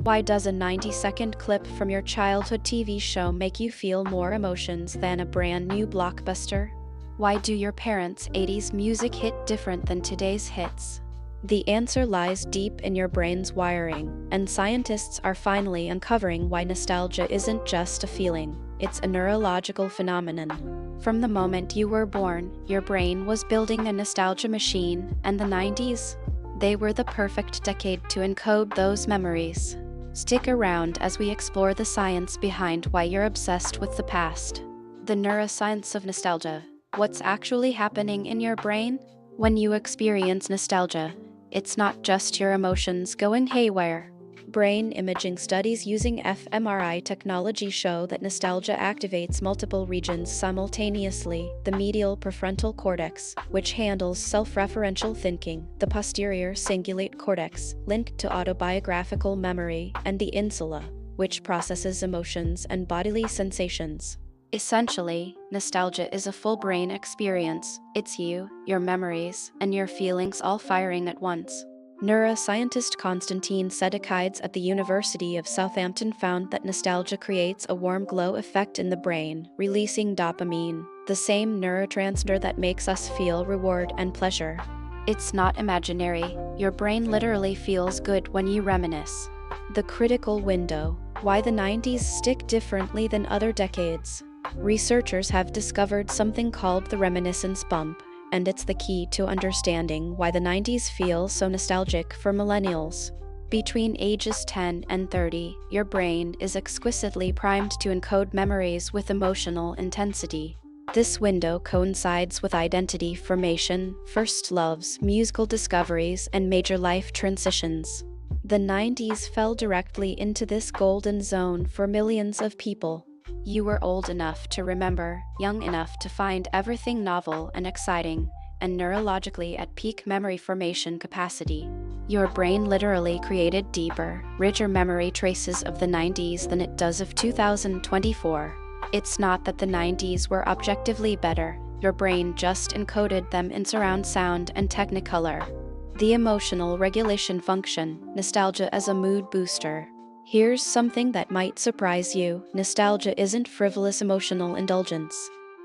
Why does a 90-second clip from your childhood TV show make you feel more emotions than a brand new blockbuster? Why do your parents' 80s music hit different than today's hits? The answer lies deep in your brain's wiring, and scientists are finally uncovering why nostalgia isn't just a feeling, it's a neurological phenomenon. From the moment you were born, your brain was building a nostalgia machine, and the 90s? They were the perfect decade to encode those memories. Stick around as we explore the science behind why you're obsessed with the past. The neuroscience of nostalgia. What's actually happening in your brain? When you experience nostalgia, it's not just your emotions going haywire. Brain imaging studies using fMRI technology show that nostalgia activates multiple regions simultaneously: the medial prefrontal cortex, which handles self-referential thinking, the posterior cingulate cortex, linked to autobiographical memory, and the insula, which processes emotions and bodily sensations. Essentially, nostalgia is a full brain experience. It's you, your memories, and your feelings all firing at once. Neuroscientist Konstantin Sedekides at the University of Southampton found that nostalgia creates a warm glow effect in the brain, releasing dopamine, the same neurotransmitter that makes us feel reward and pleasure. It's not imaginary. Your brain literally feels good when you reminisce. The critical window: why the 90s stick differently than other decades. Researchers have discovered something called the reminiscence bump, and it's the key to understanding why the 90s feel so nostalgic for millennials. Between ages 10 and 30, your brain is exquisitely primed to encode memories with emotional intensity. This window coincides with identity formation, first loves, musical discoveries, and major life transitions. The 90s fell directly into this golden zone for millions of people. You were old enough to remember, young enough to find everything novel and exciting, and neurologically at peak memory formation capacity. Your brain literally created deeper, richer memory traces of the 90s than it does of 2024. It's not that the 90s were objectively better, your brain just encoded them in surround sound and technicolor. The emotional regulation function: nostalgia as a mood booster. Here's something that might surprise you: nostalgia isn't frivolous emotional indulgence.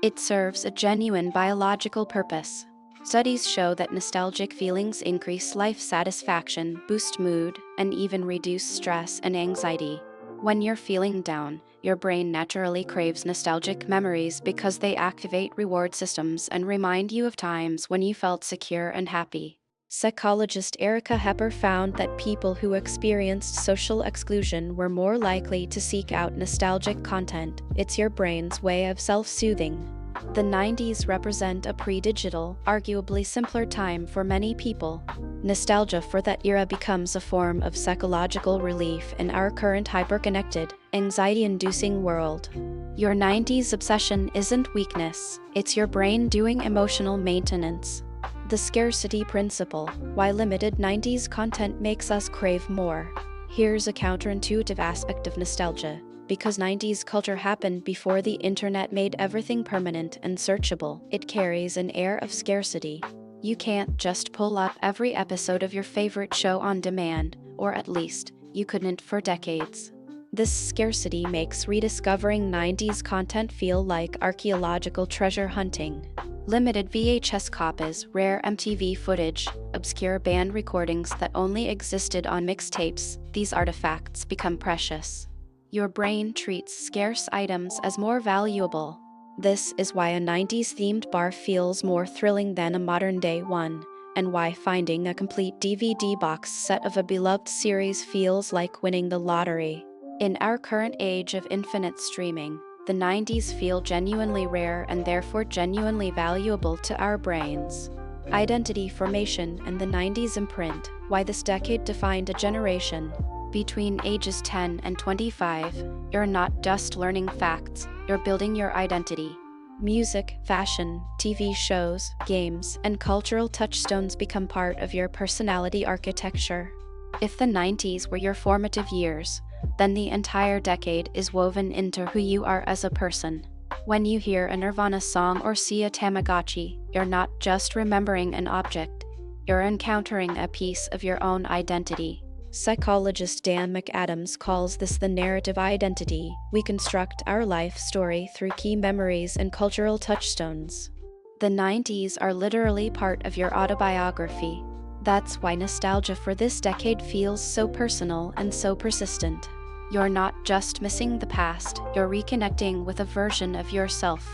It serves a genuine biological purpose. Studies show that nostalgic feelings increase life satisfaction, boost mood, and even reduce stress and anxiety. When you're feeling down, your brain naturally craves nostalgic memories because they activate reward systems and remind you of times when you felt secure and happy. Psychologist Erica Hepper found that people who experienced social exclusion were more likely to seek out nostalgic content. It's your brain's way of self-soothing. The 90s represent a pre-digital, arguably simpler time for many people. Nostalgia for that era becomes a form of psychological relief in our current hyper-connected, anxiety-inducing world. Your 90s obsession isn't weakness, it's your brain doing emotional maintenance. The scarcity principle: why limited 90s content makes us crave more. Here's a counterintuitive aspect of nostalgia. Because 90s culture happened before the internet made everything permanent and searchable, it carries an air of scarcity. You can't just pull up every episode of your favorite show on demand, or at least, you couldn't for decades. This scarcity makes rediscovering 90s content feel like archaeological treasure hunting. Limited VHS copies, rare MTV footage, obscure band recordings that only existed on mixtapes, these artifacts become precious. Your brain treats scarce items as more valuable. This is why a 90s-themed bar feels more thrilling than a modern-day one, and why finding a complete DVD box set of a beloved series feels like winning the lottery. In our current age of infinite streaming, the 90s feel genuinely rare and therefore genuinely valuable to our brains. Identity formation and the 90s imprint: why this decade defined a generation. Between ages 10 and 25, you're not just learning facts, you're building your identity. Music, fashion, TV shows, games, and cultural touchstones become part of your personality architecture. If the 90s were your formative years, then the entire decade is woven into who you are as a person. When you hear a Nirvana song or see a Tamagotchi, you're not just remembering an object, you're encountering a piece of your own identity. Psychologist Dan McAdams calls this the narrative identity. We construct our life story through key memories and cultural touchstones. The 90s are literally part of your autobiography. That's why nostalgia for this decade feels so personal and so persistent. You're not just missing the past, you're reconnecting with a version of yourself.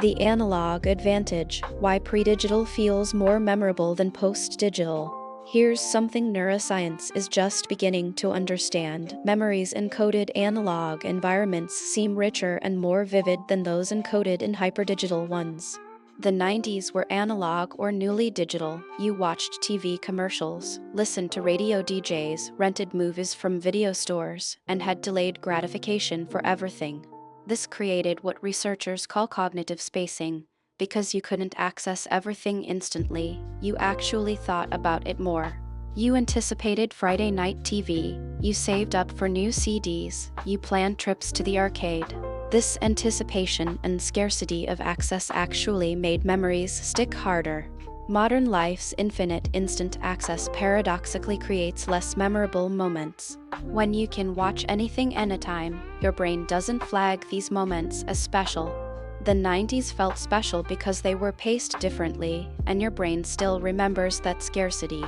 The analog advantage, why pre-digital feels more memorable than post-digital. Here's something neuroscience is just beginning to understand. Memories encoded analog environments seem richer and more vivid than those encoded in hyperdigital ones. The 90s were analog or newly digital. You watched TV commercials, listened to radio DJs, rented movies from video stores, and had delayed gratification for everything. This created what researchers call cognitive spacing. Because you couldn't access everything instantly, you actually thought about it more. You anticipated Friday night TV, you saved up for new CDs, you planned trips to the arcade. This anticipation and scarcity of access actually made memories stick harder. Modern life's infinite instant access paradoxically creates less memorable moments. When you can watch anything anytime, your brain doesn't flag these moments as special. The 90s felt special because they were paced differently, and your brain still remembers that scarcity.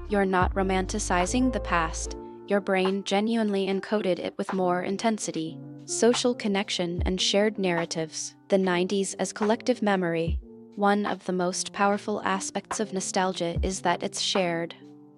You're not romanticizing the past, your brain genuinely encoded it with more intensity. Social connection and shared narratives, the 90s as collective memory. One of the most powerful aspects of nostalgia is that it's shared.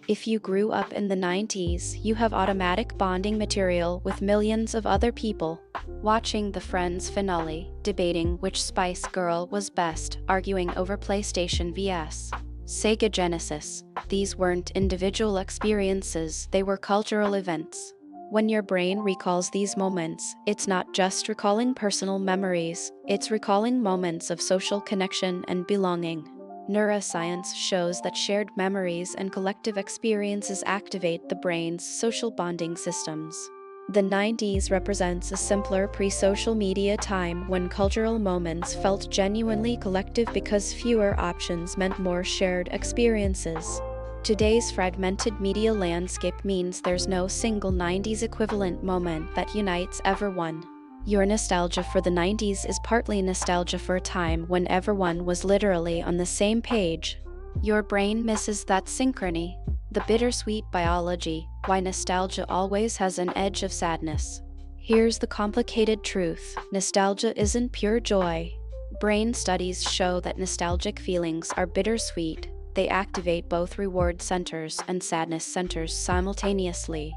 If you grew up in the 90s, you have automatic bonding material with millions of other people. Watching the Friends finale, debating which Spice Girl was best, arguing over PlayStation vs. Sega Genesis. These weren't individual experiences, they were cultural events. When your brain recalls these moments, it's not just recalling personal memories, it's recalling moments of social connection and belonging. Neuroscience shows that shared memories and collective experiences activate the brain's social bonding systems. The 90s represents a simpler pre-social media time when cultural moments felt genuinely collective because fewer options meant more shared experiences. Today's fragmented media landscape means there's no single 90s equivalent moment that unites everyone. Your nostalgia for the 90s is partly nostalgia for a time when everyone was literally on the same page. Your brain misses that synchrony. The bittersweet biology, why nostalgia always has an edge of sadness. Here's the complicated truth: nostalgia isn't pure joy. Brain studies show that nostalgic feelings are bittersweet. They activate both reward centers and sadness centers simultaneously.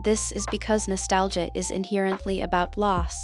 This is because nostalgia is inherently about loss.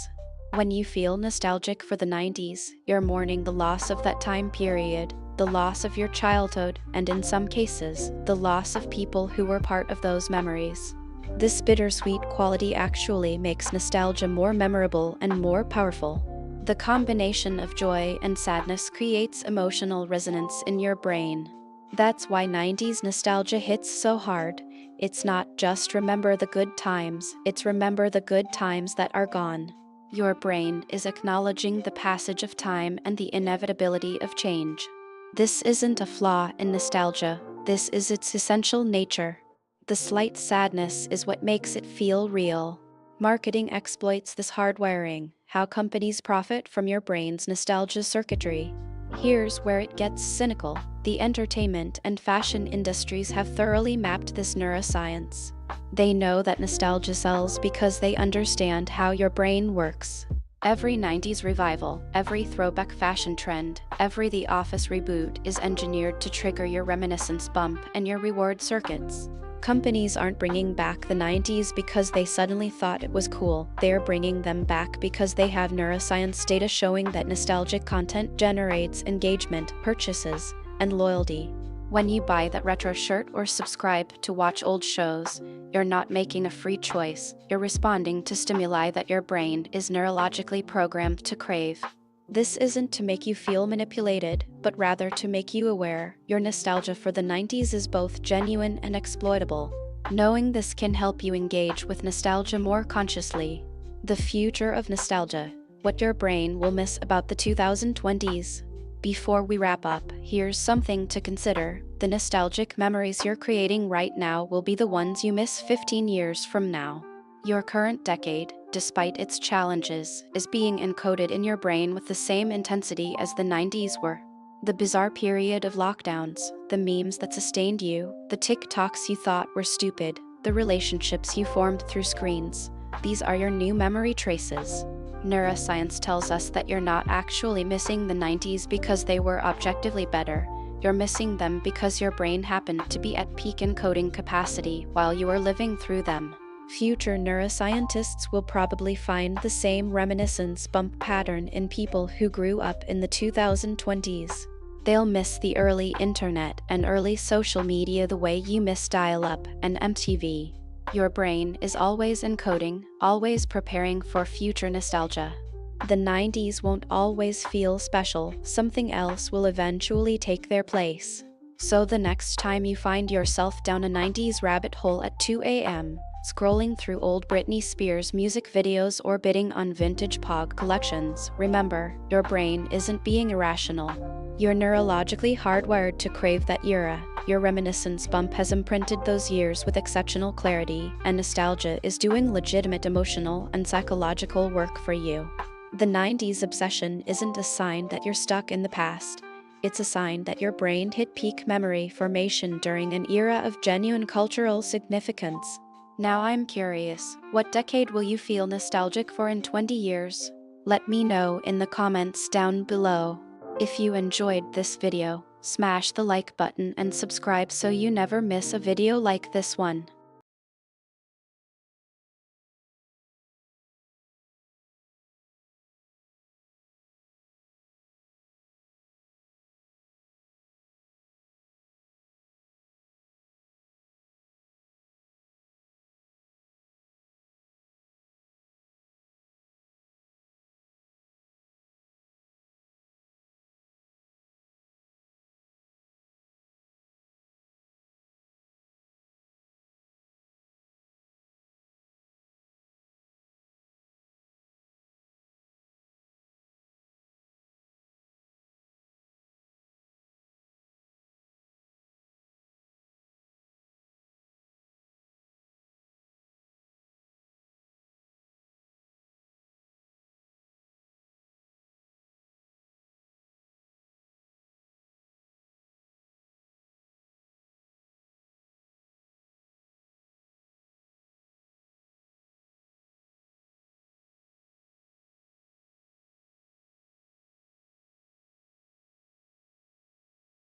When you feel nostalgic for the 90s, you're mourning the loss of that time period, the loss of your childhood, and in some cases, the loss of people who were part of those memories. This bittersweet quality actually makes nostalgia more memorable and more powerful. The combination of joy and sadness creates emotional resonance in your brain. That's why 90s nostalgia hits so hard. It's not just remember the good times, it's remember the good times that are gone. Your brain is acknowledging the passage of time and the inevitability of change. This isn't a flaw in nostalgia, this is its essential nature. The slight sadness is what makes it feel real. Marketing exploits this hardwiring, how companies profit from your brain's nostalgia circuitry. Here's where it gets cynical. The entertainment and fashion industries have thoroughly mapped this neuroscience. They know that nostalgia sells because they understand how your brain works. Every 90s revival, every throwback fashion trend, every The Office reboot is engineered to trigger your reminiscence bump and your reward circuits. Companies aren't bringing back the 90s because they suddenly thought it was cool. They're bringing them back because they have neuroscience data showing that nostalgic content generates engagement, purchases, and loyalty. When you buy that retro shirt or subscribe to watch old shows, you're not making a free choice. You're responding to stimuli that your brain is neurologically programmed to crave. This isn't to make you feel manipulated, but rather to make you aware. Your nostalgia for the 90s is both genuine and exploitable. Knowing this can help you engage with nostalgia more consciously. The future of nostalgia, what your brain will miss about the 2020s. Before we wrap up, here's something to consider. The nostalgic memories you're creating right now will be the ones you miss 15 years from now. Your current decade, despite its challenges, is being encoded in your brain with the same intensity as the 90s were. The bizarre period of lockdowns, the memes that sustained you, the TikToks you thought were stupid, the relationships you formed through screens. These are your new memory traces. Neuroscience tells us that you're not actually missing the 90s because they were objectively better. You're missing them because your brain happened to be at peak encoding capacity while you were living through them. Future neuroscientists will probably find the same reminiscence bump pattern in people who grew up in the 2020s. They'll miss the early internet and early social media the way you miss dial-up and MTV. Your brain is always encoding, always preparing for future nostalgia. The 90s won't always feel special, something else will eventually take their place. So the next time you find yourself down a 90s rabbit hole at 2 a.m., scrolling through old Britney Spears music videos or bidding on vintage Pog collections, remember, your brain isn't being irrational. You're neurologically hardwired to crave that era. Your reminiscence bump has imprinted those years with exceptional clarity, and nostalgia is doing legitimate emotional and psychological work for you. The 90s obsession isn't a sign that you're stuck in the past. It's a sign that your brain hit peak memory formation during an era of genuine cultural significance. Now I'm curious, what decade will you feel nostalgic for in 20 years? Let me know in the comments down below. If you enjoyed this video, smash the like button and subscribe so you never miss a video like this one.